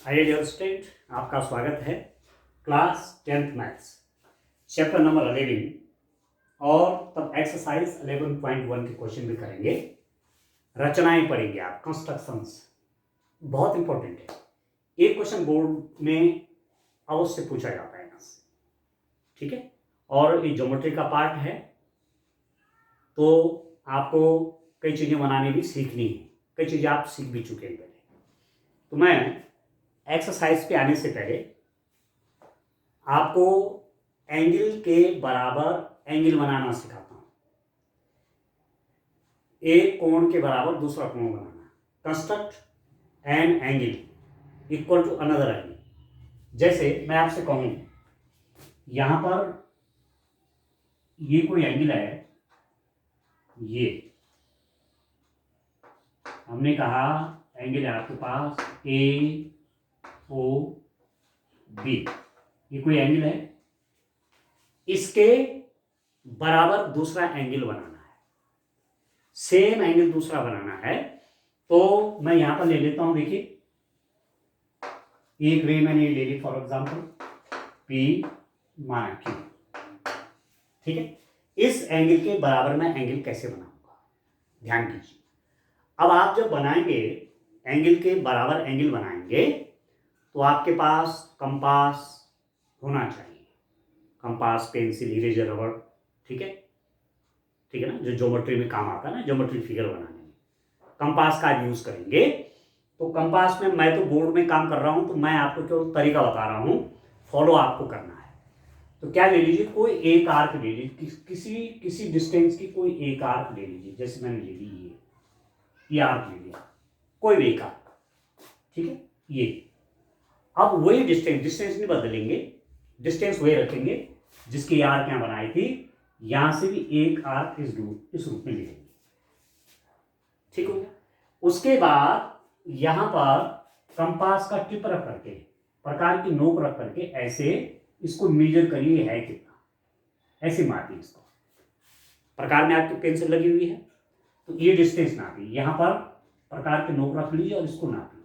Hi dear student, आपका स्वागत है class 10th maths chapter number 11 और तब एक्सरसाइज 11.1 के क्वेश्चन भी करेंगे। रचनाएं पढ़ेंगे आप, कंस्ट्रक्शंस बहुत इंपॉर्टेंट है। एक क्वेश्चन बोर्ड में अवश्य पूछा जाता है यहाँ से, ठीक है। और ये ज्योमेट्री का पार्ट है, तो आपको कई चीज़ें बनानी भी सीखनी है। कई चीज़ें आप सीख भी चुके हैं पहले। तो मैं एक्सरसाइज पे आने से पहले आपको एंगल के बराबर एंगल बनाना सिखाता हूं। एक कोण के बराबर दूसरा कोण बनाना। Construct an angle equal to another angle. जैसे मैं आपसे कहूं यहां पर ये कोई एंगल है, ये हमने कहा एंगल है आपके पास ए ओ बी, ये कोई एंगल है, इसके बराबर दूसरा एंगल बनाना है, सेम एंगल दूसरा बनाना है। तो मैं यहां पर ले लेता हूं, देखिए एक रे मैंने ले ली फॉर एग्जांपल पी माना क्यू, ठीक है। इस एंगल के बराबर मैं एंगल कैसे बनाऊंगा, ध्यान कीजिए। अब आप जब बनाएंगे एंगल के बराबर एंगल बनाएंगे तो आपके पास कंपास होना चाहिए। कंपास, पेंसिल, इरेजर, रबड़, ठीक है, ठीक है ना, जो ज्योमेट्री में काम आता है ना, ज्योमेट्री फिगर बनाने में कंपास का यूज करेंगे। तो कंपास में मैं तो बोर्ड में काम कर रहा हूं, तो मैं आपको केवल तरीका बता रहा हूं, फॉलो आपको करना है। तो क्या ले लीजिए, कोई एक आर्क ले लीजिए, किसी डिस्टेंस की कोई एक आर्क ले लीजिए। जैसे मैंने ले ली ये आर्क ले लिया, कोई भी एक आर्क, ठीक है। ये अब वही डिस्टेंस नहीं बदलेंगे, डिस्टेंस वही रखेंगे जिसकी आर्क यहां बनाई थी। यहां से भी एक आर्क इस रूप में ले लेंगे, ठीक हो गया। उसके बाद यहां पर कंपास का टिप रख करके, प्रकार की नोक रख करके ऐसे इसको मेजर करिए है कितना, ऐसे मापिए इसको। प्रकार में आपकी पेंसिल लगी हुई है तो ये डिस्टेंस नापिए, यहां पर प्रकार की नोक रख लीजिए और इसको नापिए,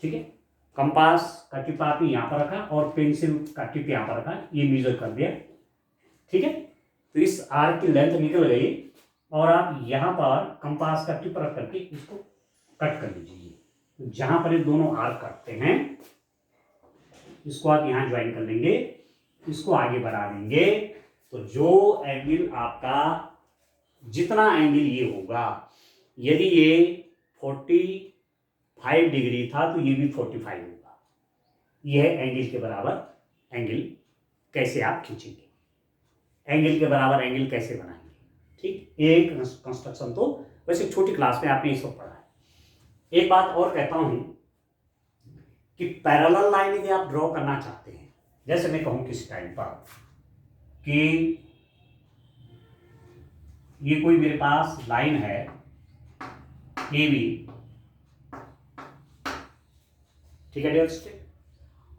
ठीक है। कंपास का टिप आपने यहां पर रखा और पेंसिल का टिप यहां पर रखा, ये मेजर कर दिया, ठीक है। तो इस आर्क की लेंथ निकल गई और आप यहां पर कंपास का टिप रख करके इसको कट कर लीजिए। तो जहां पर ये दोनों आर्क कटते हैं इसको आप यहां ज्वाइन कर लेंगे, इसको आगे बढ़ा देंगे। तो जो एंगल आपका, जितना एंगल ये होगा, यदि ये 45 डिग्री था तो ये भी 45 होगा। यह एंगल के बराबर एंगल कैसे आप खींचेंगे, एंगल के बराबर एंगल कैसे बनाएंगे, ठीक। एक कंस्ट्रक्शन तो वैसे छोटी क्लास में आपने ये सब पढ़ा है। एक बात और कहता हूं कि पैरेलल लाइन यदि आप ड्रॉ करना चाहते हैं, जैसे मैं कहूं किस टाइम पर कि ये कोई मेरे पास लाइन है ए बी, ठीक है डियर स्टूडेंट,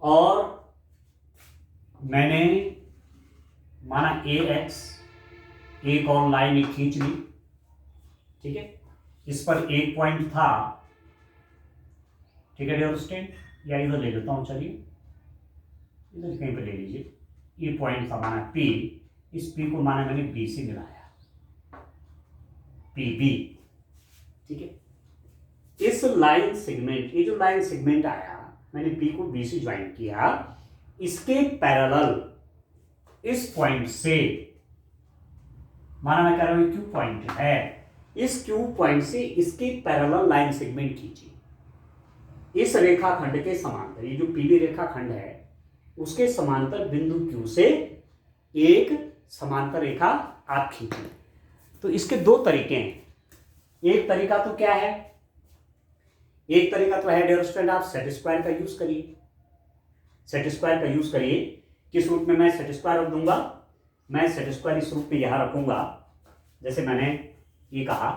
और मैंने माना ए एक्स, एक और लाइन एक खींच ली, ठीक है। इस पर एक पॉइंट था, ठीक है डियर स्टूडेंट, या इधर ले लेता हूं, चलिए इधर कहीं पर ले लीजिए। ये पॉइंट था माना पी, इस पी को माना मैंने बी से मिलाया, पी बी, ठीक है। इस लाइन सेगमेंट, ये जो लाइन सेगमेंट आया, मैंने पी को बी से ज्वाइन किया, इसके पैरेलल इस पॉइंट से, माना मैं कह रहा हूं क्यू पॉइंट है, इस क्यू पॉइंट से इसके पैरेलल लाइन सेगमेंट खींचिए। इस रेखाखंड के समांतर, ये जो पीली रेखाखंड है उसके समांतर बिंदु क्यू से एक समांतर रेखा आप खींचिए। तो इसके दो तरीके हैं। एक तरीका तो क्या है, एक तरीका तो है डियर स्टूडेंट, आप सेट स्क्वायर का यूज करिए। सेट स्क्वायर का यूज करिए, किस रूप में मैं सेट स्क्वायर रख दूंगा, मैं सेट स्क्वायर इस रूप में यहां रखूंगा। जैसे मैंने ये कहा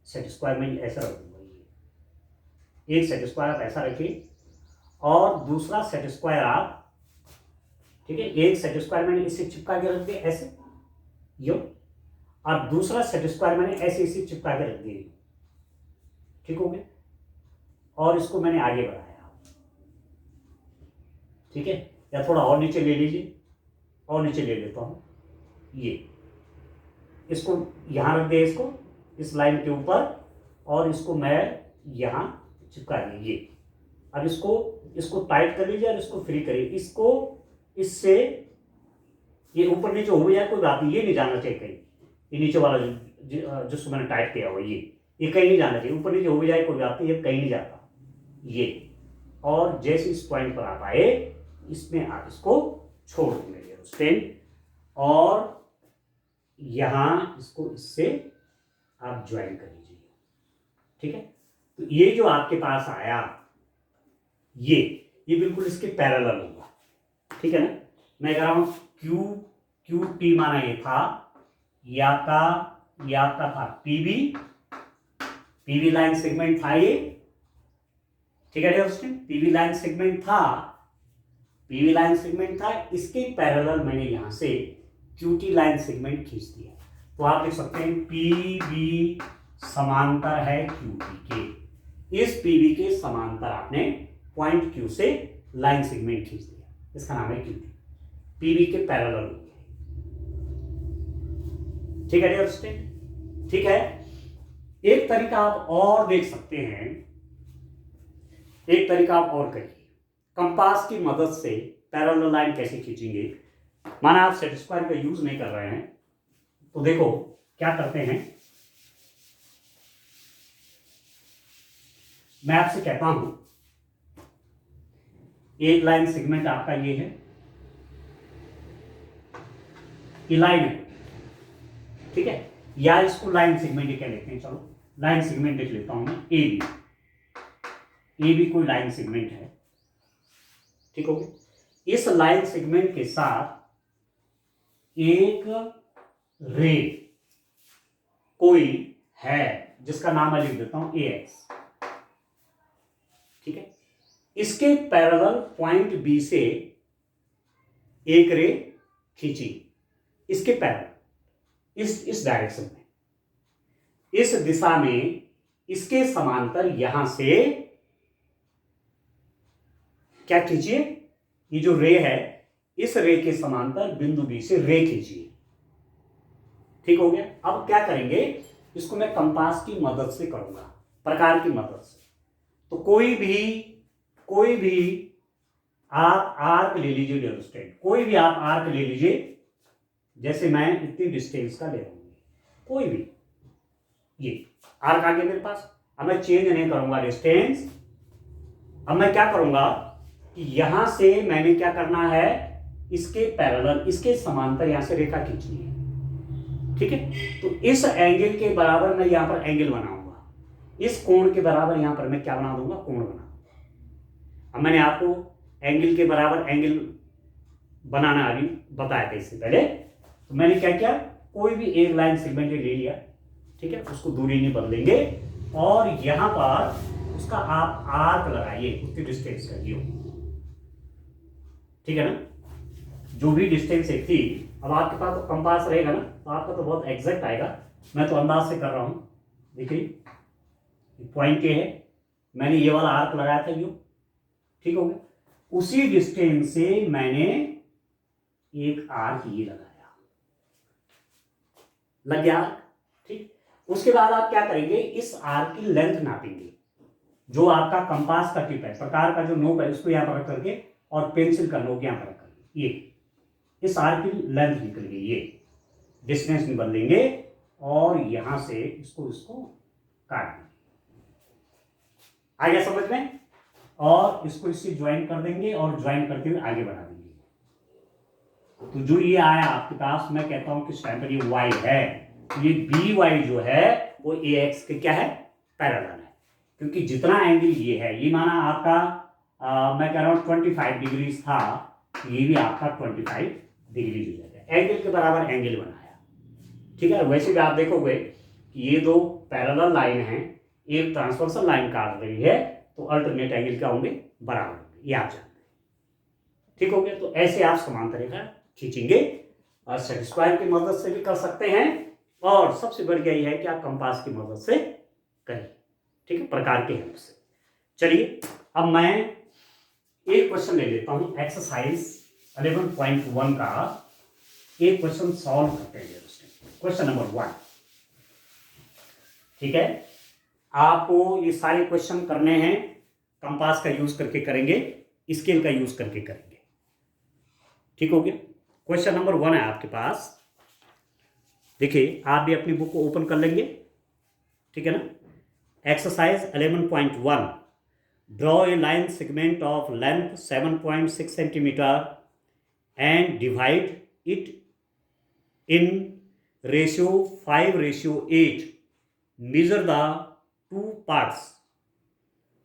सेट स्क्वायर में ऐसा रख दूंगा, ये एक सेट स्क्वायर आप ऐसा रखिए और दूसरा सेट स्क्वायर आप, ठीक है, एक सेट स्क्वायर मैंने इसे चिपका के रख दिया ऐसे यो, और दूसरा सेट स्क्वायर मैंने ऐसे इसे चिपका के रख दिया, ठीक हो गया। और इसको मैंने आगे बढ़ाया, ठीक है, या थोड़ा और नीचे ले लीजिए, और नीचे ले लेता हूँ, ये इसको यहाँ रख दे, इसको इस लाइन के ऊपर, और इसको मैं यहाँ चिपका दिए। ये अब इसको टाइट कर लीजिए और इसको फ्री करिए, इसको इससे ये ऊपर नीचे हो जाए कोई बात नहीं, ये नहीं जाना चाहिए कहीं, ये नीचे वाला जिसको मैंने टाइट किया हुआ ये कहीं नहीं जाना चाहिए, ऊपर नीचे हो जाए कोई बात नहीं, ये कहीं नहीं जाता ये। और जैसे इस पॉइंट पर आप आए, इसमें आप इसको छोड़ देंगे स्टैंड, और यहां इसको इससे आप ज्वाइन कर लीजिए। ठीक है, तो ये जो आपके पास आया ये बिल्कुल इसके पैरेलल होगा। ठीक है ना, मैं कह रहा हूं क्यू टी माना ये था, या का था पीवी लाइन सेगमेंट था ये। ठीक है दोस्तों, पीवी लाइन सेगमेंट था, इसके पैरेलल मैंने यहां से क्यूटी लाइन सेगमेंट खींच दिया। तो आप देख सकते हैं पीबी समांतर है क्यूटी के, इस पीबी के समांतर आपने पॉइंट क्यू से लाइन सेगमेंट खींच दिया, इसका नाम है क्यूटी, पीबी के पैरेलल हो गया। ठीक है दोस्तों, ठीक है। एक तरीका आप और देख सकते हैं, एक तरीका आप और करिए, कंपास की मदद से पैरेलल लाइन कैसे खींचेंगे। माना आप सेट स्क्वायर का यूज नहीं कर रहे हैं, तो देखो क्या करते हैं, मैं आपसे कहता हूं एक लाइन सेगमेंट आपका ये है, ये लाइन है, ठीक है, या इसको लाइन सेगमेंट क्या लिखते हैं, चलो लाइन सेगमेंट लिख लेता हूं मैं, ए बी कोई लाइन सेगमेंट है। ठीक हो गया, इस लाइन सेगमेंट के साथ एक रे कोई है जिसका नाम मैं लिख देता हूं ए एक्स। ठीक है, इसके पैरेलल पॉइंट बी से एक रे खींची, इसके पैरेलल इस डायरेक्शन में, इस दिशा में, इसके समांतर यहां से क्या खींचिए, ये जो रे है इस रे के समांतर बिंदु बी से रे खींचिए। ठीक हो गया, अब क्या करेंगे, इसको मैं कंपास की मदद से करूंगा, प्रकार की मदद से। तो कोई भी आप आर्क ले लीजिए डिस्टेंस, कोई भी आप आर्क ले लीजिए, जैसे मैं इतनी डिस्टेंस का ले रहा हूं, कोई भी, ये आर्क आ गया मेरे पास। अब मैं चेंज नहीं करूंगा डिस्टेंस, अब मैं क्या करूंगा कि यहां से मैंने क्या करना है, इसके पैरेलल, इसके समांतर यहां से रेखा खींचनी है। ठीक है, तो इस एंगल के बराबर मैं यहां पर एंगल बनाऊंगा, इस कोण के बराबर यहां पर मैं क्या बना दूंगा, कोण बना दूंगा। अब मैंने आपको एंगल के बराबर एंगल बनाना अभी बताया था इससे पहले, तो मैंने क्या किया, कोई भी एक लाइन सेगमेंट ले लिया, ठीक है, उसको दूरी नहीं बदलेंगे, और यहां पर उसका आप आर्क लगाइए, उतनी डिस्टेंस करिए। ठीक है ना, जो भी डिस्टेंस एक थी, अब आपके पास तो कंपास रहेगा ना, तो आपका तो बहुत एग्जैक्ट आएगा, मैं तो अंदाज से कर रहा हूं। देखिए पॉइंट ये है, मैंने ये वाला आर्क लगाया था यो, ठीक हो गया, उसी डिस्टेंस से मैंने एक आर्क ये लगाया, लग गया। ठीक, उसके बाद आप क्या करेंगे, इस आर्क की लेंथ नापेंगे, जो आपका कंपास का टिप है, प्रकार का जो नोक है, उसको यहां पर रख करके, और पेंसिल का नोक यहां पर रख करके, ये इस आर्क की लेंथ निकल गई, ये डिस्टेंस नहीं बदलेंगे, और यहां से इसको काट देंगे। आ गया समझ में, और इसको इससे ज्वाइन कर देंगे, और ज्वाइन करते हुए आगे बढ़ा देंगे। तो जो ये आया आपके पास, मैं कहता हूं कि इस टाइम पर ये y है, तो ये बी वाई जो है वो ए एक्स के क्या है, पैरेलल है, क्योंकि जितना एंगल ये है, ये माना आपका मैं कह रहा हूं 25 डिग्री था, ये भी आपका 25 डिग्री हो जाएगा, एंगल के बराबर एंगल बनाया। ठीक है, वैसे भी आप देखोगे कि ये दो पैरेलल लाइन हैं, एक ट्रांसवर्सल लाइन काट रही है, तो अल्टरनेट एंगल क्या होंगे, बराबर होंगे, ये आप जानते हैं। ठीक हो गया, तो ऐसे आप समांतर रेखा खींचेंगे, और सेट स्क्वायर की मदद से भी कर सकते हैं, और सबसे बढ़िया ये है कि आप कंपास की मदद से करें। ठीक है, प्रकार के हेल्प से। चलिए अब मैं एक क्वेश्चन ले लेता हूं, एक्सरसाइज 11.1 का एक क्वेश्चन सॉल्व करते हैं। क्वेश्चन नंबर 1, ठीक है। आपको ये सारे क्वेश्चन करने हैं, कंपास का यूज करके करेंगे, स्केल का यूज करके करेंगे, ठीक हो गया। क्वेश्चन नंबर 1 है आपके पास, देखिए आप भी अपनी बुक को ओपन कर लेंगे, ठीक है ना। Exercise 11.1, draw a line segment of length 7.6 centimetre and divide it in ratio 5:8, measure the 2 parts.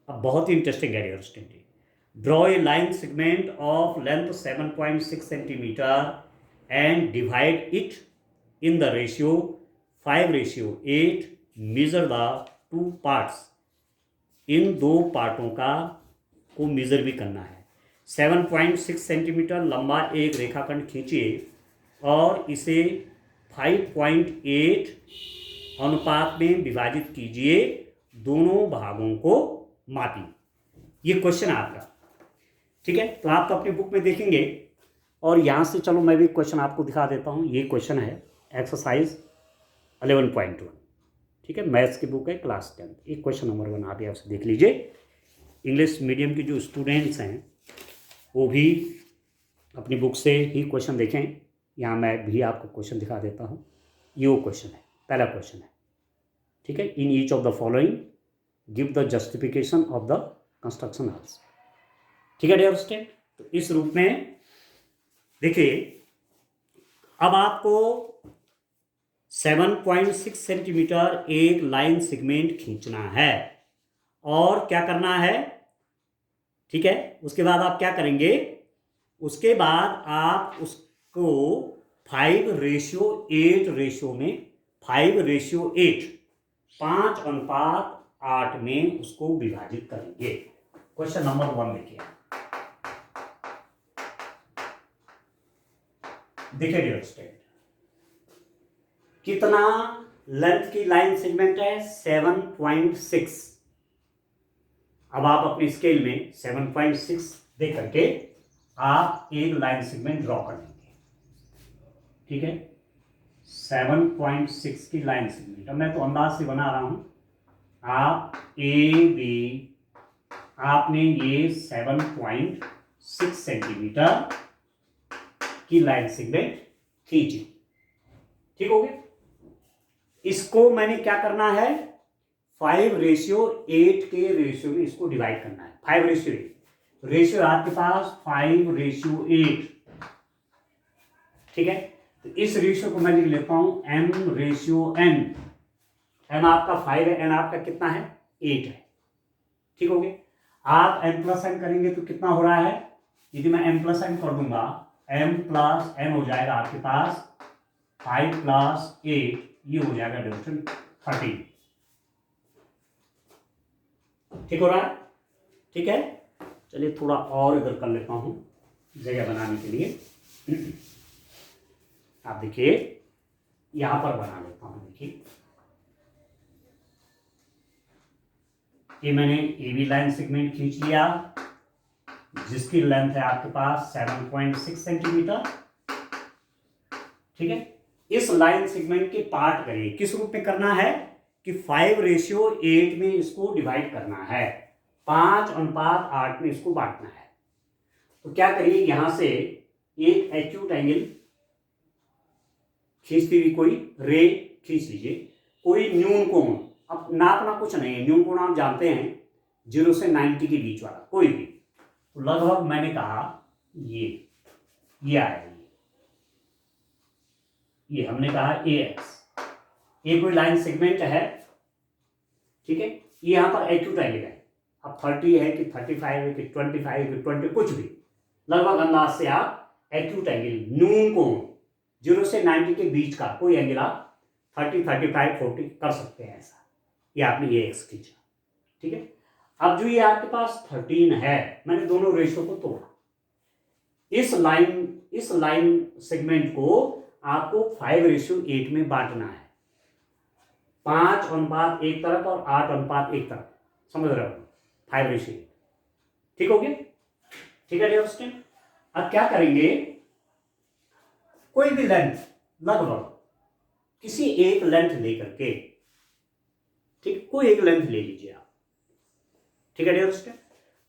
अब बहुत ही इंटरेस्टिंग है student. Draw a line segment of length 7.6 centimetre and divide it in the ratio 5:8, measure the 2 parts. इन 2 पार्टों को measure भी करना है। 7.6 सेंटीमीटर लंबा एक रेखाखंड खींचिए और इसे 5.8 अनुपात में विभाजित कीजिए, दोनों भागों को मापिए। ये क्वेश्चन है आपका, ठीक है। तो आप तो अपनी बुक में देखेंगे, और यहाँ से चलो मैं भी क्वेश्चन आपको दिखा देता हूँ। ये क्वेश्चन है एक्सरसाइज 11.1, ठीक है। मैथ्स की बुक है, क्लास 10। एक क्वेश्चन नंबर 1 आप यहाँ से देख लीजिए। इंग्लिश मीडियम के जो स्टूडेंट्स हैं वो भी अपनी बुक से ही क्वेश्चन देखें। यहाँ मैं भी आपको क्वेश्चन दिखा देता हूँ। ये वो क्वेश्चन है, पहला क्वेश्चन है, ठीक है। In each of the following give the justification of the construction house, ठीक है डियर स्टूडेंट। तो इस रूप में देखिए, अब आपको 7.6 सेंटीमीटर एक लाइन सेगमेंट खींचना है और क्या करना है, ठीक है। उसके बाद आप क्या करेंगे, उसके बाद आप उसको 5:8 रेशियो में 5:8 5:8 में उसको विभाजित करेंगे। क्वेश्चन नंबर 1 देखिए, देखिए डियर स्टूडेंट, कितना लेंथ की लाइन सेगमेंट है, 7.6। अब आप अपने स्केल में 7.6 दे करके आप एक लाइन सेगमेंट ड्रॉ कर लेंगे, ठीक है। 7.6 की लाइन सेगमेंट, अब मैं तो अंदाज से बना रहा हूं। आप ए बी, आपने ये 7.6 सेंटीमीटर की लाइन सेगमेंट खींची, ठीक हो गया। इसको मैंने क्या करना है, 5:8 के रेशियो में इसको डिवाइड करना है। 5:8 रेशियो आपके पास 5:8, ठीक है। तो इस रेशियो को मैं लिख लेता हूं m/n। m आपका 5 है, n आपका कितना है, 8 है, ठीक हो गया। आप m+n करेंगे तो कितना हो रहा है, यदि मैं m+n कर दूंगा, m+n हो जाएगा आपके पास 5 + 8, ये हो जाएगा डिविजन 13, ठीक हो रहा है, ठीक है। चलिए थोड़ा और इधर कर लेता हूं जगह बनाने के लिए। आप देखिए यहां पर बना लेता हूं, देखिए ये मैंने ए बी लाइन सेगमेंट खींच लिया जिसकी लेंथ है आपके पास 7.6 सेंटीमीटर, ठीक है। इस लाइन सेगमेंट के पार्ट करिए, किस रूप में करना है कि 5:8 में इसको डिवाइड करना है, 5:8 में इसको बांटना है। तो क्या करिए, यहां से एक एक्यूट एंगल खींचती हुई कोई रे खींच लीजिए, कोई न्यून कोण, अब नापना कुछ नहीं है, न्यून कोण आप जानते हैं 0 से 90 के बीच वाला कोई भी। तो लगभग मैंने कहा ये आया, ये हमने कहा AX, ये कोई लाइन सेगमेंट है, ठीक है। ये यहां पर एक्यूट एंगल है, अब 30 है कि 35 है कि 25 है कि 20, कुछ भी लगभग अंदाज से आप एक्यूट एंगल न्यून कोण 0 से 90 के बीच का कोई एंगल आप 30, 35, 40 कर सकते हैं। ऐसा ये आपने AX खींचा, ठीक है। अब जो ये आपके पास 13 है, मैंने दोनों रेशियो को तोड़ा। इस लाइन सेगमेंट को आपको 5:8 में बांटना है, 5:8 एक तरफ और 8:8 एक तरफ, समझ रहे हो, 5:8, ठीक हो गया। ठीक है डियर स्टूडेंट। अब क्या करेंगे, कोई भी लेंथ लगभग किसी एक लेंथ लेकर के, ठीक, कोई एक लेंथ ले लीजिए आप, ठीक है डियर स्टूडेंट।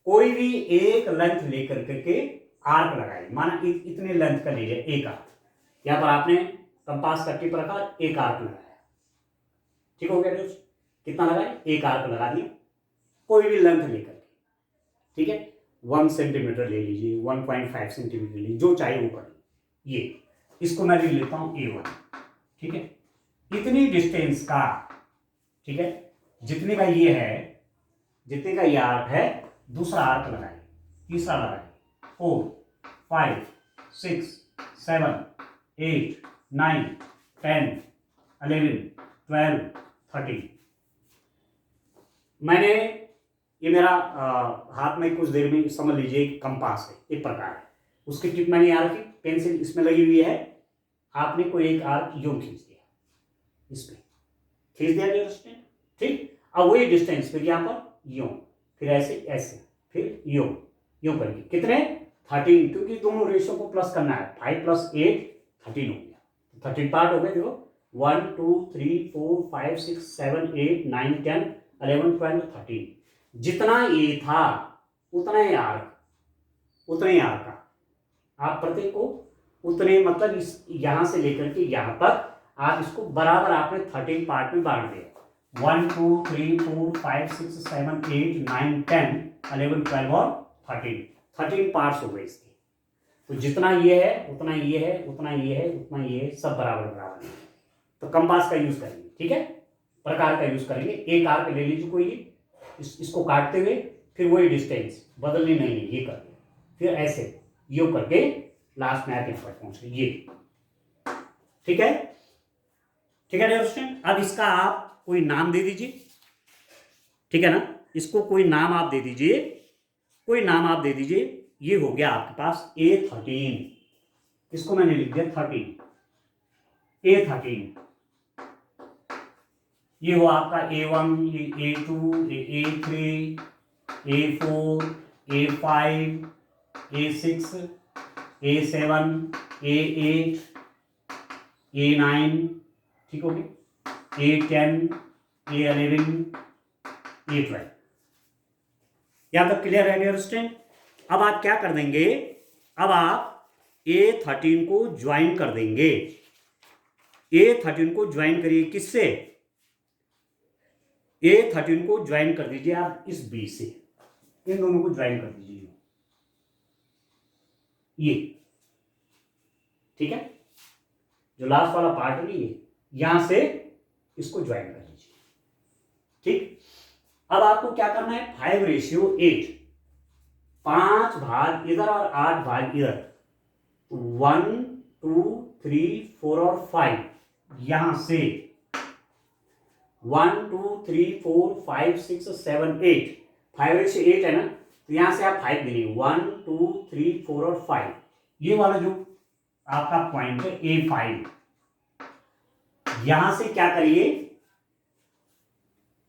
कोई भी एक लेंथ लेकर के आर्क लगाइए, माना इतने लेंथ का लीजिए एक आर्क, यहां पर आपने कंपास का टिप रखा, एक आर्क लगाया, ठीक हो गया डियर स्टूडेंट। कितना लगाए, एक आर्क लगा दिया, कोई भी लेंथ लेकर के, ठीक है। 1 सेंटीमीटर ले लीजिए, 1.5 सेंटीमीटर ले लीजिए, जो चाहिए वो कर लीजिए। ये इसको मैं ले लेता हूं A1, ठीक है। इतनी डिस्टेंस का, ठीक है, जितने का ये है, जितने का ये आर्क है, दूसरा आर्क लगाइए, तीसरा लगाइए, 4 5 6 7 8 9 10 11 12 13। मैंने ये मेरा हाथ में कुछ देर में समझ लीजिए एक कंपास है, एक प्रकार है, उसकी टिप मैंने यहाँ रखी, पेंसिल इसमें लगी हुई है, आपने कोई एक आर्क यूं खींच दिया, इसमें खींच दिया डिस्टेंस, ठीक। अब वही डिस्टेंस फिर यहाँ पर यूं, फिर ऐसे ऐसे, फिर यूं यूं करके, कितने 13, क्योंकि दोनों रेशो को प्लस करना है, 5 + 8 13 हो गया, 13 पार्ट हो गए। देखो 1 2 3 4 5 6 7 8 9 10 11 12 13, जितना ए था उतना ही आर्क, उतने ही आर्क का आप प्रत्येक को उतने, मतलब इस यहां से लेकर के यहां तक आप इसको बराबर आपने 13 पार्ट में बांट दिया, 1 2 3 4 5 6 7 8 9 10 11 12 और 13 पार्ट्स हो गए इसके। तो जितना ये है उतना ये है, उतना ये है, उतना ये है, सब बराबर बराबर है। तो कंपास का यूज करेंगे, ठीक है, प्रकार का यूज करेंगे। एक आर्क ले लीजिए कोई, इसको काटते हुए फिर वही डिस्टेंस बदलनी नहीं है, ये करके फिर ऐसे यो करके लास्ट में आप यहाँ पर पहुंच गए, ये ठीक है, ठीक है डियर स्टूडेंट। अब इसका आप कोई नाम दे दीजिए, ठीक है ना, इसको कोई नाम आप दे दीजिए, कोई नाम आप दे दीजिए। ये हो गया आपके पास A13, इसको मैंने लिख दिया 13, A13। ये हो आपका A1, ये A2, ये A3, A4, A5, A6, A7, A8, A9, ठीक हो गया, A10, A11, A12। यहां तक क्लियर है डियर स्टूडेंट। अब आप क्या कर देंगे, अब आप A13 को ज्वाइन कर देंगे, A13 को ज्वाइन करिए किससे, A13 को ज्वाइन कर दीजिए आप इस B से, इन दोनों को ज्वाइन कर दीजिए, ये ठीक है, जो लास्ट वाला पार्ट है ये, यहां से इसको ज्वाइन कर लीजिए, ठीक। अब आपको क्या करना है, 5:8, 5 भाग इधर और 8 भाग इधर, 1 2 3 4 और 5, यहां से 1 2 3 4 5 6 7 8, 5:8 है ना, तो यहां से आप 5 देंगे, 1 2 3 4 और 5, ये वाला जो आपका पॉइंट है A5, यहां से क्या करिए,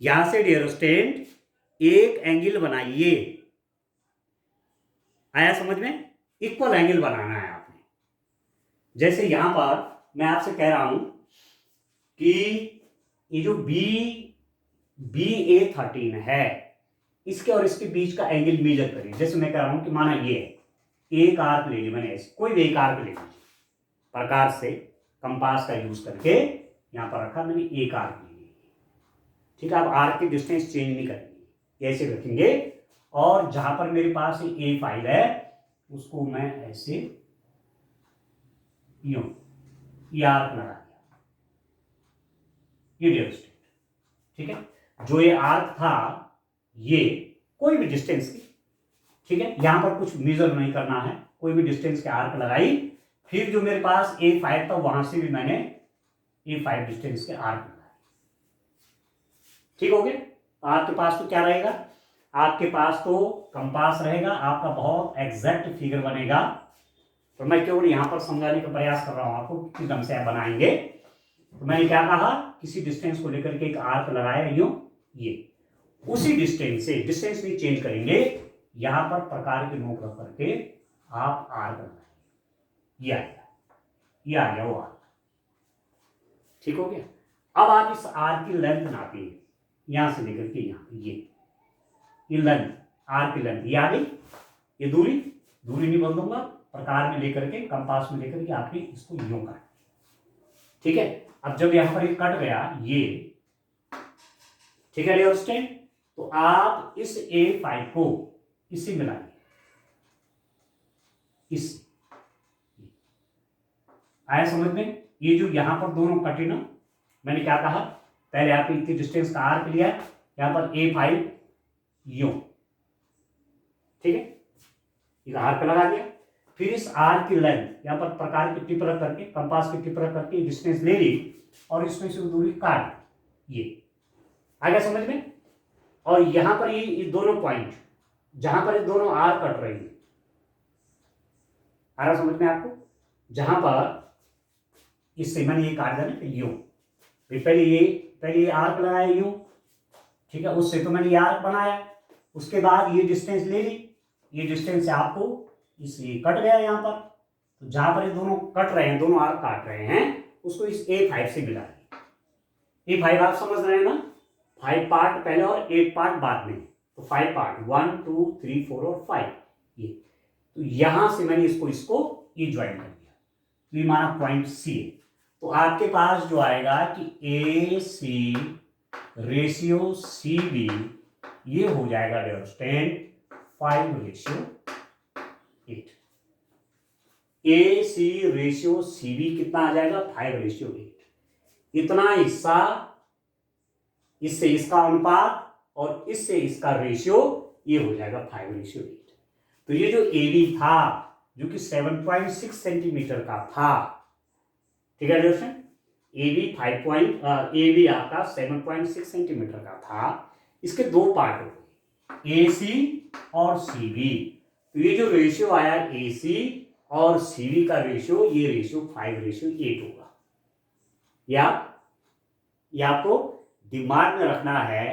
यहां से डियर स्टूडेंट एक एंगल बनाइए, आया समझ में, इक्वल एंगल बनाना है आपने। जैसे यहां पर मैं आपसे कह रहा हूं कि ये जो BA13 है, इसके और इसके बीच का एंगल मेजर करिए। जैसे मैं कह रहा हूं कि माना ये है, एक आर्क ले लीजिए, मैंने ऐसे कोई भी एक आर्क ले लीजिए, प्रकार से कंपास का यूज करके यहां पर रखा मैंने, एक आर्क ले ली, ठीक है। आप आर्क की डिस्टेंस चेंज नहीं करेंगे, ऐसे रखेंगे, और जहां पर मेरे पास A फाइल है उसको मैं ऐसे यूं ये आर्क लगा दिया, ये डियर स्टूडेंट, ठीक है। जो ये आर्क था ये कोई भी डिस्टेंस की, ठीक है, यहां पर कुछ मेजर नहीं करना है, कोई भी डिस्टेंस के आर्क लगाई, फिर जो मेरे पास A5 था वहां से भी मैंने A5 डिस्टेंस के आर्क लगाए, ठीक हो गया। आपके पास तो क्या रहेगा, आपके पास तो कंपास रहेगा, आपका बहुत एग्जैक्ट फिगर बनेगा। तो मैं केवल यहां पर समझाने का प्रयास कर रहा हूं आपको किस ढंग से आप बनाएंगे। तो मैंने क्या कहा, किसी डिस्टेंस को लेकर के एक आर्क लगाया यूं, ये उसी डिस्टेंस से, डिस्टेंस भी चेंज करेंगे, यहां पर प्रकार के नोक रख करके आप आर बनाइए, ये आ गया, ये आ गया वो आर। ठीक हो गया। अब आप इस आर की लेंथ नापिए, यहां से लेकर के यहां, ये लेंथ, आर की लेंथ ये आ गई, ये दूरी नहीं बदलूंगा, प्रकार में लेकर के, कंपास में लेकर के आपने इसको यूं काट। ठीक है। अब जब यहां पर ये कट गया ये, ठीक है डियर स्टूडेंट, तो आप इस A5 को इससे मिलाइए, इस आया समझ में। ये जो यहां पर दोनों कटे ना, मैंने क्या कहा, पहले आपने इतनी डिस्टेंस का आर्क लिया, यहां पर A5 यूं, ठीक है, एक आर्क लगा दिया, फिर इस आर्क की लेंथ यहां पर प्रकार की टिप रख करके, कंपास की टिप रख करके डिस्टेंस ले ली और इसमें से दूरी काट, ये आ गया समझ में। और यहां पर ये दोनों पॉइंट जहां पर ये दोनों आर कट रही है, आ रहा समझ में आपको, जहां पर इससे मैंने ये काट दिया ना यूं, पहले ये आर्क लगाया यूं, ठीक है, उससे तो मैंने ये आर्क बनाया, उसके बाद ये डिस्टेंस ले ली, ये डिस्टेंस से आपको इसलिए कट गया यहां पर, तो जहां पर ये दोनों कट रहे हैं, दोनों आर्क काट रहे हैं, उसको इस A5 से मिला दिया। A5 आप समझ रहे हैं ना, 5 पार्ट पहले और 8 पार्ट बाद में, तो 5 पार्ट 1 2 3 4 और 5, ये तो यहां से मैंने इसको ये ज्वाइन कर दिया, तो ये माना पॉइंट C है। तो आपके पास जो आएगा कि AC रेशियो CB ये हो जाएगा dear student 5:8। AC ratio CB कितना आ जाएगा, 5:8। इतना हिस्सा, इससे इसका अनुपात और इससे इसका रेशियो ये हो जाएगा 5:8। तो ये जो AB था जो कि 7.6 सेंटीमीटर का था, ठीक है दोस्तों, AB आपका 7.6 सेंटीमीटर का था, इसके दो पार्ट हो गए, AC और CB। तो ये जो रेशियो आया AC और CB का रेशियो, ये रेशियो 5:8 होगा। ये आपको दिमाग में रखना है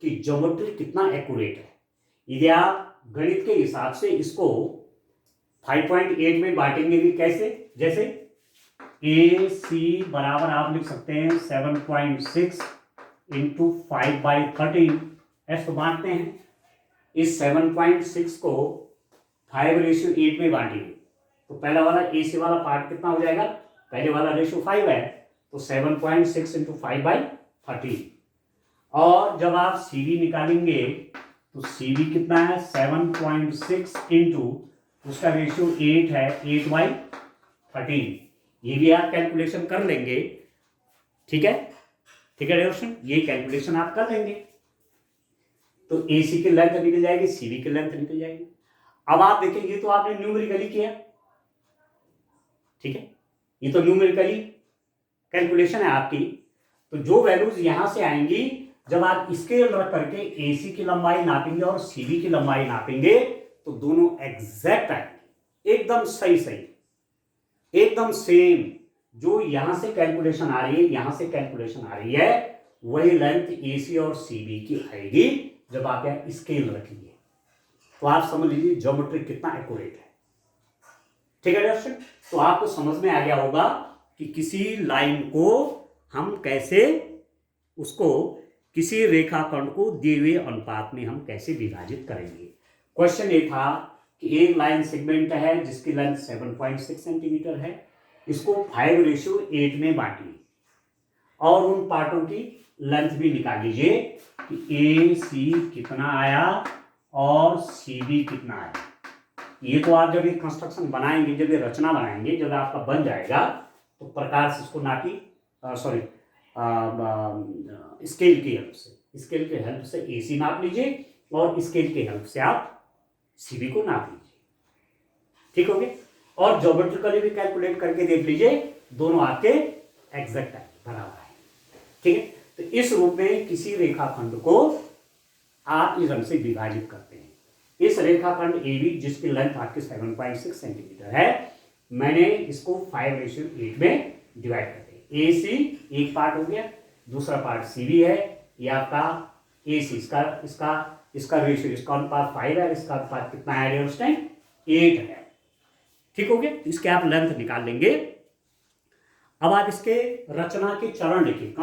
कि ज्योमेट्री कितना एक्यूरेट है। यदि आप गणित के हिसाब से इसको 5.8 में बांटेंगे भी कैसे, जैसे AC बराबर आप लिख सकते हैं 7.6 इंटू 5/13, ऐसे बांटते हैं। इस 7.6 को 5:8 में बांटिए, तो पहला वाला AC वाला पार्ट कितना हो जाएगा, पहले वाला रेशियो 5 है, तो 7.6 इंटू 5/13। और जब आप CB निकालेंगे तो CB कितना है, 7.6 इंटू उसका रेशियो 8 है, 8/13। ये भी आप कैलकुलेशन कर लेंगे, ठीक है, ठीक है दोस्तों, ये कैलकुलेशन आप कर लेंगे तो AC की लेंथ निकल जाएगी, CB की लेंथ निकल जाएगी। अब आप देखेंगे तो आपने न्यूमेरिकली किया, ठीक है, ये तो न्यूमेरिकली कैलकुलेशन है आपकी, तो जो वैल्यूज यहां से आएंगी, जब आप स्केल रख करके AC की लंबाई नापेंगे और CB की लंबाई नापेंगे तो दोनों एग्जैक्ट आएंगे, एकदम सही, एकदम सेम। जो यहां से कैलकुलेशन आ रही है, यहां से कैलकुलेशन आ रही है, वही लेंथ AC और CB की आएगी जब आप यहां स्केल रखेंगे। तो आप समझ लीजिए ज्योमेट्री कितना एक्यूरेट है, ठीक है दोस्तों। तो आपको समझ में आ गया होगा कि किसी लाइन को हम कैसे, उसको किसी रेखाखंड को दिए हुए अनुपात में हम कैसे विभाजित करेंगे। क्वेश्चन ये था कि एक लाइन सेगमेंट है जिसकी लेंथ 7.6 सेंटीमीटर है, इसको 5:8 में बांटिए और उन पार्टों की लेंथ भी निकाल लीजिए कि AC कितना आया और CB कितना आया। ये तो आप जब ये कंस्ट्रक्शन बनाएंगे, जब ये रचना बनाएंगे, जब आपका बन जाएगा तो प्रकार से इसको नापी, स्केल की हेल्प से AC नाप लीजिए और स्केल की हेल्प से आप CB को नाप लीजिए, ठीक हो गया। और ज्योमेट्रिकली भी कैलकुलेट करके देख लीजिए, दोनों आपके एग्जैक्ट है, बराबर है, ठीक है। तो इस रूप में किसी रेखाखंड को आप इस ढंग से विभाजित करते हैं। इस रेखाखंड AB जिसकी लेंथ आपकी 7.6 सेंटीमीटर है, मैंने इसको 5:8 में डिवाइड कर दिया। AC एक पार्ट हो गया, दूसरा पार्ट CB है, ये आपका AC, इसका रेशियो, इसका अनुपात 5 है, इसका अनुपात कितना है डियर स्टूडेंट, 8 है। ठीक हो गया, तो इसके आप लेंथ निकाल लेंगे। अब आप इसके रचना के चरण लिखिए,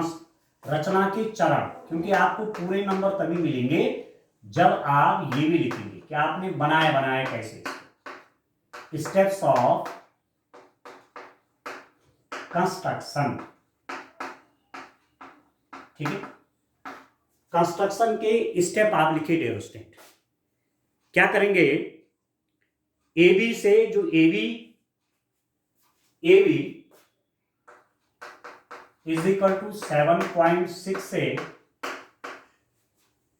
रचना के चरण, क्योंकि आपको पूरे नंबर तभी मिलेंगे जब आप ये भी लिखेंगे कि आपने बनाया कैसे, स्टेप्स ऑफ कंस्ट्रक्शन। ठीक है, कंस्ट्रक्शन के स्टेप आप लिखिए डियर स्टूडेंट। क्या करेंगे, AB से जो AB इज इक्वल टू 7.6 से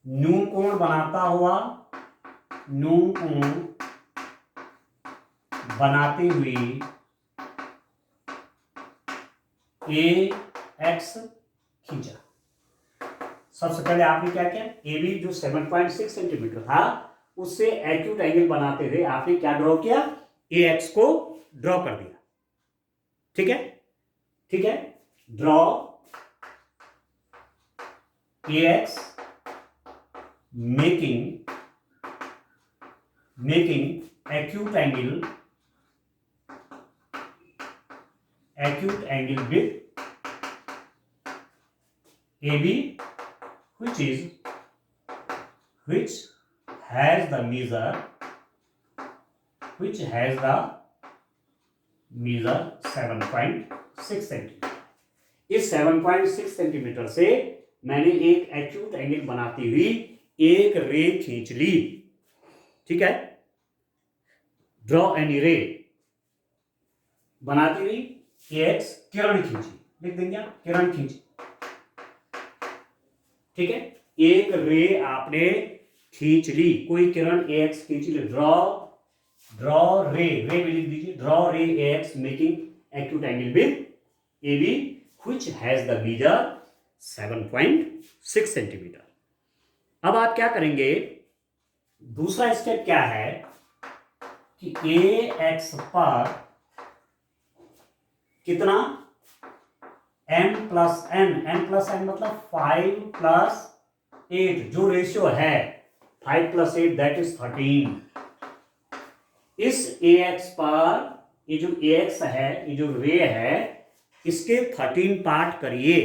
न्यू कोण बनाता हुआ, न्यू कोण बनाती हुई AX खींचा। सबसे पहले आपने क्या किया, AB जो 7.6 सेंटीमीटर था उससे एक्यूट एंगल बनाते हुए आपने क्या ड्रॉ किया, AX को ड्रॉ कर दिया। ठीक है, ठीक है, draw AX making acute angle with AB which has the measure 7.6 centimetre. इस 7.6 सेंटीमीटर से मैंने एक एक्यूट एंगल बनाती हुई एक रे खींच ली। ठीक है, ड्रॉ एनी रे बनाती हुई AX किरण खींची, लिख देंगे आप, किरण खींची। ठीक है, एक रे आपने खींच ली, कोई किरण AX खींच ली, ड्रॉ रे भी लिख दीजिए, ड्रॉ रे AX making acute angle with AB which has the measure 7.6 centimetre. अब आप क्या करेंगे, दूसरा स्टेप क्या है कि AX पर कितना m प्लस n मतलब 5 प्लस 8, जो रेशियो है 5 प्लस 8 दैट इज 13। इस AX पर ये जो AX है, ये जो रे है, इसके 13 पार्ट करिए।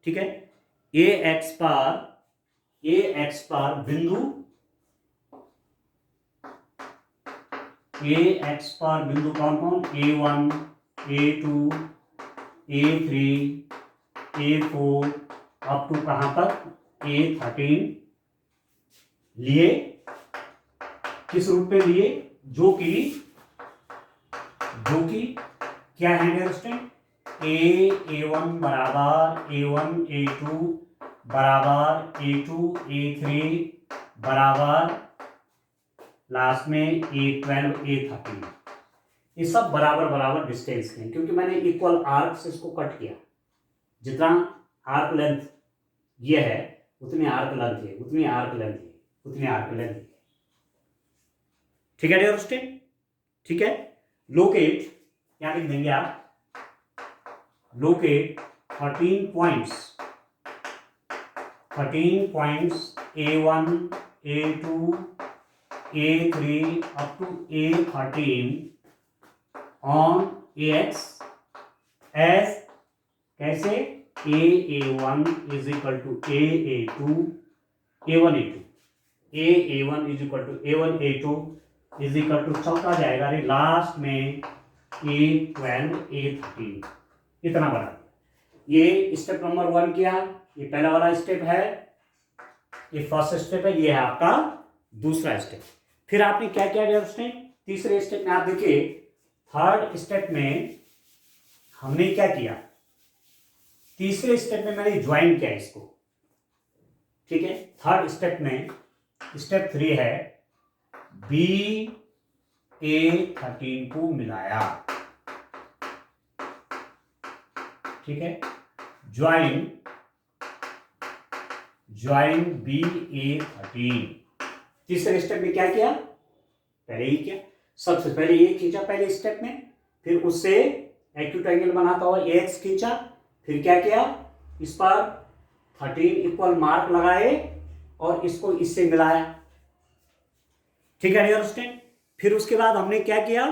ठीक है, AX पर बिंदु, AX पर बिंदु कौन कौन, A1 A2 A3 A4 up to कहां तक, A13 लिए। किस रूप में लिए, जो कि क्या है डियर स्टूडेंट, A1 बराबर A1 A2 बराबर A2 A3 बराबर लास्ट में A12 A13। ये सब बराबर डिस्टेंस हैं, क्योंकि मैंने इक्वल आर्क से इसको कट किया। जितना आर्क लेंथ ये है उतनी आर्क लेंथ है, उतनी आर्क लेंथ है। ठीक है डियर स्टूडेंट, ठीक है। लोकेट क्या लिख देंगे आप, locate 13 points A1 A2 A3 up to A13 on AX as कैसे, A1 is equal to A1 is equal to A1 A2 is equal to चौथा जाएगा रे लास्ट में A12 A13, इतना बड़ा। ये स्टेप नंबर 1 किया, ये पहला वाला स्टेप है, ये फर्स्ट स्टेप है, ये है आपका दूसरा स्टेप। फिर आपने क्या किया डियर स्टूडेंट, तीसरे स्टेप में आप देखिए, थर्ड स्टेप में हमने क्या किया, तीसरे स्टेप में मैंने ज्वाइन किया इसको। ठीक है, थर्ड स्टेप में स्टेप 3 है, BA13 को मिलाया। ठीक है, ज्वाइन BA13। तीसरे स्टेप में क्या किया, पहले ही किया, सबसे पहले ये खींचा पहले स्टेप में, फिर उससे एक्यूट एंगल बनाता हुआ AX खींचा, फिर क्या किया, इस पर 13 इक्वल मार्क लगाए और इसको इससे मिलाया। ठीक है डियर स्टूडेंट। फिर उसके बाद हमने क्या किया,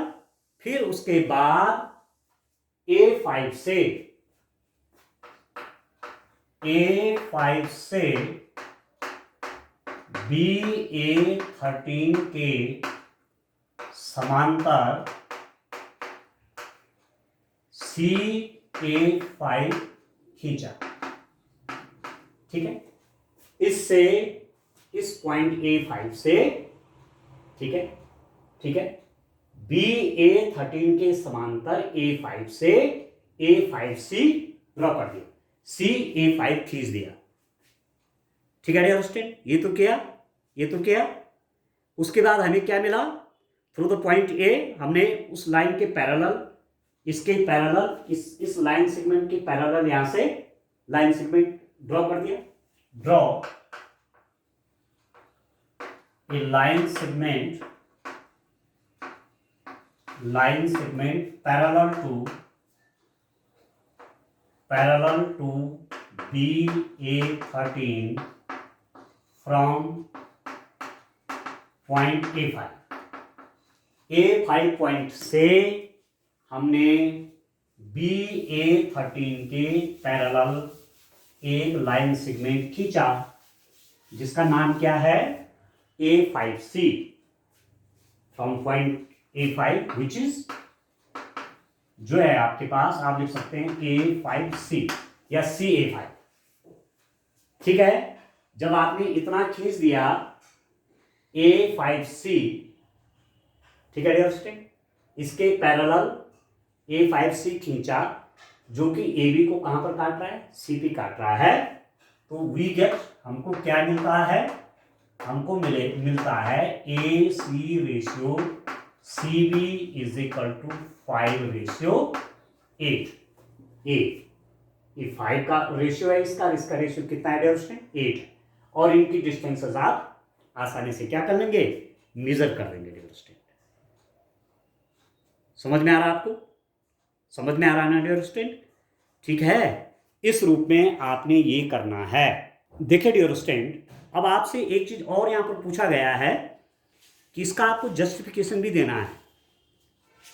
फिर उसके बाद A5 से BA13 के समांतर CA5 खींचा। ठीक है, इससे इस पॉइंट A5 से, ठीक है, BA13 के समांतर A5 से A5C ड्रॉ कर दिया, CA5 खींच दिया। ठीक है डियर स्टूडेंट, ये तो किया। उसके बाद हमें क्या मिला, थ्रू द पॉइंट A हमने उस लाइन के पैरेलल, इसके पैरेलल, इस लाइन सेगमेंट के पैरेलल यहां से लाइन सेगमेंट ड्रॉ कर दिया। Draw a line segment parallel to BA13 from point A5 point से हमने BA13 के पैरेलल एक लाइन सेगमेंट खींचा जिसका नाम क्या है, A5C, from point A5 which is, जो है आपके पास, आप लिख सकते हैं A5C या CA5। ठीक है, जब आपने इतना खींच दिया A5C, ठीक है डियर स्टूडेंट, इसके पैरेलल A5C खींचा जो कि AB को कहां पर काट रहा है, C पे काट रहा है, तो वी गेट, हमको क्या मिलता है, हमको मिलता है AC ratio CB is equal to 5:8। ये 5 का रेशियो है, इसका रेशियो कितना है डियर स्टूडेंट, 8। और इनकी डिस्टेंसेस आप आसानी से क्या कर लेंगे, मेजर कर लेंगे डियर स्टूडेंट। समझ में आ रहा है आपको, समझ में आ रहा है ना डियर स्टूडेंट। ठीक है, इस रूप में आपने ये करना है। देखिए डियर स्टूडेंट, अब आपसे एक चीज और यहां पर पूछा गया है कि इसका आपको जस्टिफिकेशन भी देना है।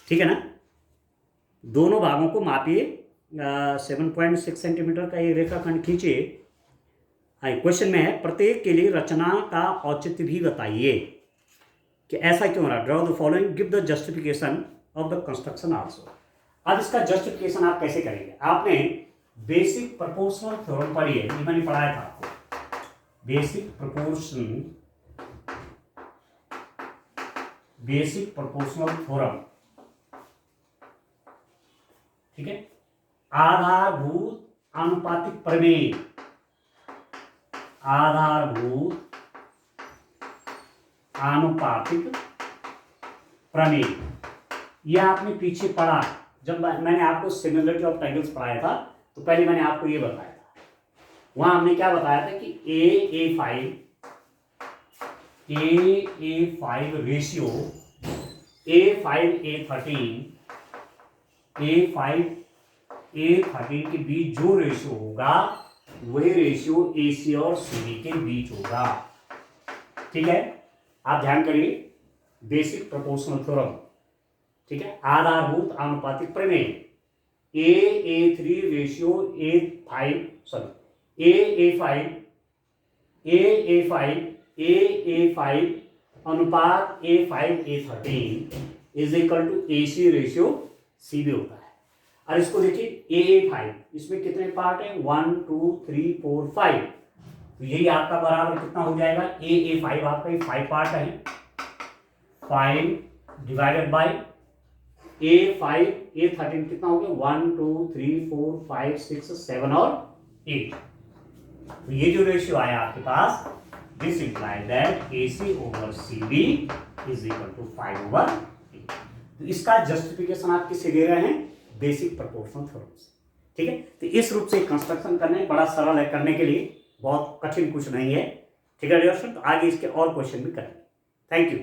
ठीक है ना, दोनों भागों को मापिए, 7.6 सेंटीमीटर का ये रेखाखंड खींचिए। क्वेश्चन में है, प्रत्येक के लिए रचना का औचित्य भी बताइए कि ऐसा क्यों रहा। Draw the following, give the justification of the construction also. अब इसका जस्टिफिकेशन आप कैसे करेंगे, आपने बेसिक प्रोपोर्शनल थ्योरम पढ़ी है, ये मैंने पढ़ाया था आपको, बेसिक प्रोपोर्शनल थ्योरम। ठीक है, आधारभूत आनुपातिक प्रमेय, आधारभूत आनुपातिक प्रमेय, यह आपने पीछे पढ़ा। जब मैंने आपको सिमिलरिटी ऑफ ट्रायंगल्स पढ़ाया था तो पहले मैंने आपको यह बताया था, वहां हमने क्या बताया था कि A5 रेशियो A5 A13 के बीच जो रेशियो होगा वही रेशियो AC और CD के बीच होगा। ठीक है, आप ध्यान करिए, बेसिक प्रोपोर्शनल थ्योरम। ठीक है, आधारभूत आनुपातिक प्रमेय, A3 रेशियो A5 अनुपात A5 is equal to AC ratio CB होता है। और इसको देखिए A5, इसमें कितने पार्ट है, 1 2 3 4 5, तो यही आपका बराबर कितना हो जाएगा, A5 आपका 5 पार्ट है, 5 डिवाइडेड बाई A13 कितना हो गया, 1 2 3 4 5 6 7 और 8। तो ये जो रेशियो आया आपके पास, this implies that AC over CB is equal to 5/8। तो इसका जस्टिफिकेशन आप किससे दे रहे हैं, बेसिक प्रोपोर्शनल थ्योरम से। ठीक है, तो इस रूप से कंस्ट्रक्शन करने बड़ा सरल है, करने के लिए बहुत कठिन कुछ नहीं है। ठीक है डियर स्टूडेंट, तो आगे इसके और क्वेश्चन भी करेंगे। Thank you.